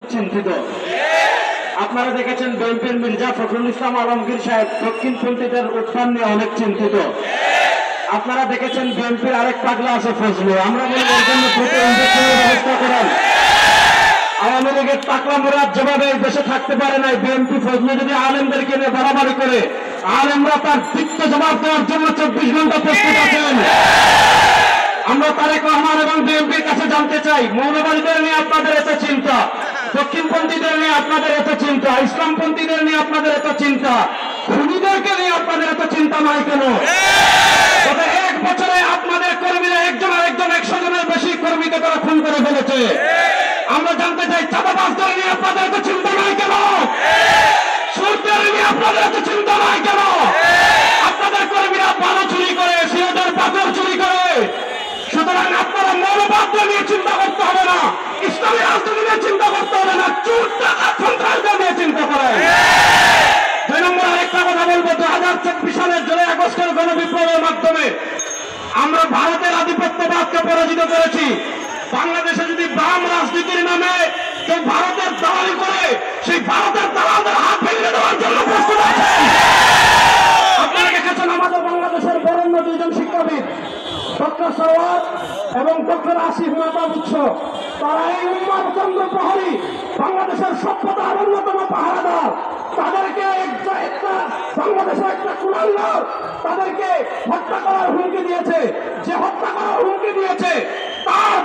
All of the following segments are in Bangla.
চিন্তিত। আপনারা দেখেছেন বিএনপির মির্জা ফখরুল ইসলাম আলমগীর সাহেব দক্ষিণপন্থীদের উত্থান নিয়ে অনেক চিন্তিত। আপনারা দেখেছেন বিএনপির আরেক পাগলা আছে ফজলু, আমরা বলি এর জন্য ইঞ্জেকশনের ব্যবস্থা করেন। আওয়ামী লীগের টাকলা মুরাদ যেভাবে দেশে থাকতে পারে নাই, বিএনপি ফজলু যদি আলেমদেরকে নিয়ে বাড়াবাড়ি করে, আলেমরা তার তিক্ত জবাব দেওয়ার জন্য 24 ঘন্টা প্রস্তুত আছেন। আমরা তারেক রহমান এবং বিএনপির কাছে জানতে চাই, মৌলবাদীদের নিয়ে আপনাদের এত চিন্তা, দক্ষিণপন্থীদের নিয়ে আপনাদের এত চিন্তা, ইসলামপন্থীদের নিয়ে আপনাদের এত চিন্তা, খুনিদেরকে নিয়ে আপনাদের এত চিন্তা নয় কেন? গত 1 বছরে আপনাদের কর্মীরা একজন আরেকজন 100 জনের বেশি কর্মীকে তারা খুন করে ফেলেছে। আমরা জানতে চাই, চাঁদাবাজদের নিয়ে আপনাদের এত চিন্তা নয় কেন? সুরদের নিয়ে আপনাদের এত চিন্তা নয় কেন? আপনাদের কর্মীরা বালু চুরি করে, সিরাজের পাথর চুরি করে। সুতরাং আপনারা মৌলবাদদের নিয়ে চিন্তা করতে হবে না, ইসলামী রাজনীতি নিয়ে চিন্তা করতে হবে না, চোর টাকা সন্ত্রাসদের নিয়ে চিন্তা করেন। 2 নম্বর আরেকটা কথা বলবো, 2024 সালের জুলাই আগস্টের গণবিপ্লবের মাধ্যমে আমরা ভারতের আধিপত্যবাদকে পরাজিত করেছি। বাংলাদেশে যদি বাম রাজনীতির নামে কেউ ভারতের দালালি করে, সেই ভারতের দালালদের হাত ভেঙে দেওয়ার জন্য প্রস্তুত আছেন। আপনারা দেখেছেন আমাদের বাংলাদেশের বরেণ্য 2 জন শিক্ষাবিদ, ডক্টর সওয়াদ এবং ডক্টর আসিফ মাহমুদ, তারা এই উম্মার চন্দ্র প্রহরী, বাংলাদেশের সভ্যতার অন্যতম পাহারাদার। তাদেরকে বাংলাদেশের একটা কুলাঙ্গার তাদেরকে হত্যা করার হুমকি দিয়েছে। যে হত্যা করার হুমকি দিয়েছে তার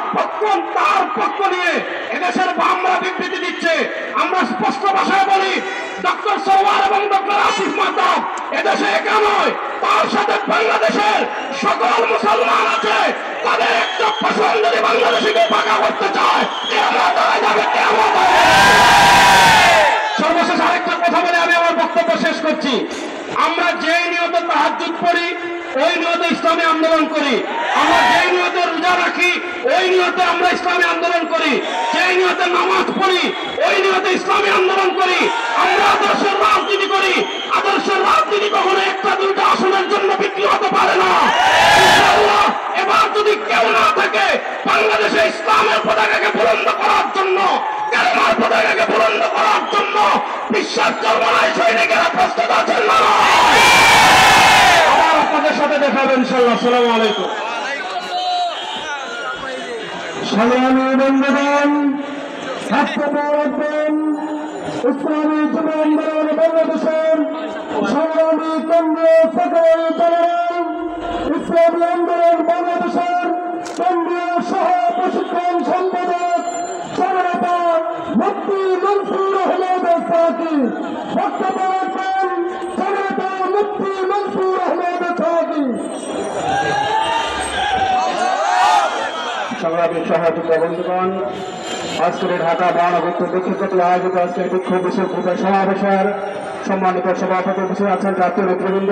পক্ষ নিয়ে এদেশের বামরা বিবৃতি দিচ্ছে। আমরা স্পষ্ট ভাষায় বলি, ডক্টর সওয়াদ এবং ডক্টর আসিফ মাহমুদ এদেশে একা নয়, তার সাথে বাংলাদেশের সকল মুসলমান আছে। তাদের একটা ফসল যদি বাংলাদেশকে ফাঁকা করতে চায়, সর্বশেষ আরেকটা কথা বলে আমি আমার বক্তব্য শেষ করছি। আমরা যেই নিয়তে তাহাজ্জুদ পড়ি, ওই নিয়তে ইসলামী আন্দোলন করি। আমরা যেই নিয়তে রোজা রাখি, ওই নিয়তে আমরা ইসলামী আন্দোলন করি। যেই নিয়তে নামাজ পড়ি, ওই নিয়তে ইসলামী আন্দোলন করি। আমরা আদর্শের রাজনীতি করি। আদর্শের রাজনীতি কখনো 1-2টা আসনের জন্য বিক্রি হতে পারে না। ইনশাআল্লাহ এবার যদি কেউ না থাকে বাংলাদেশে ইসলামের পতাকাকে বুলন্দ করার জন্য, কালেমার পতাকাকে বুলন্দ করার জন্য, বিশ্বাস করবো না সৈনিকেরা প্রস্তুত আছেন না? আবার আপনাদের সাথে দেখা হবে ইনশাআল্লাহ। আসসালামু আলাইকুম। সংগ্রামী বন্ধুগণ, ইসলামী যুব আন্দোলন বাংলাদেশের সংগ্রামী কেন্দ্রীয় সেক্রেটারি জেনারেল, ইসলামী আন্দোলন বাংলাদেশের কেন্দ্রীয় সহ প্রশিক্ষণ সম্পাদক জননেতা মুফতি মনসুর আহমেদ সাকি বক্তব্য রাখবেন। জননেতা মুফতি মনসুর আহমেদ সাকি। সংগ্রামী সহযোগিতা বন্ধুগণ, আজকের ঢাকা মহানগর দক্ষিণ কর্তৃক আয়োজিত আজকের বিক্ষোভ মিছিল সমাবেশের সম্মানিত সভাপতি উপস্থিত আছেন জাতীয় নেতৃবৃন্দ।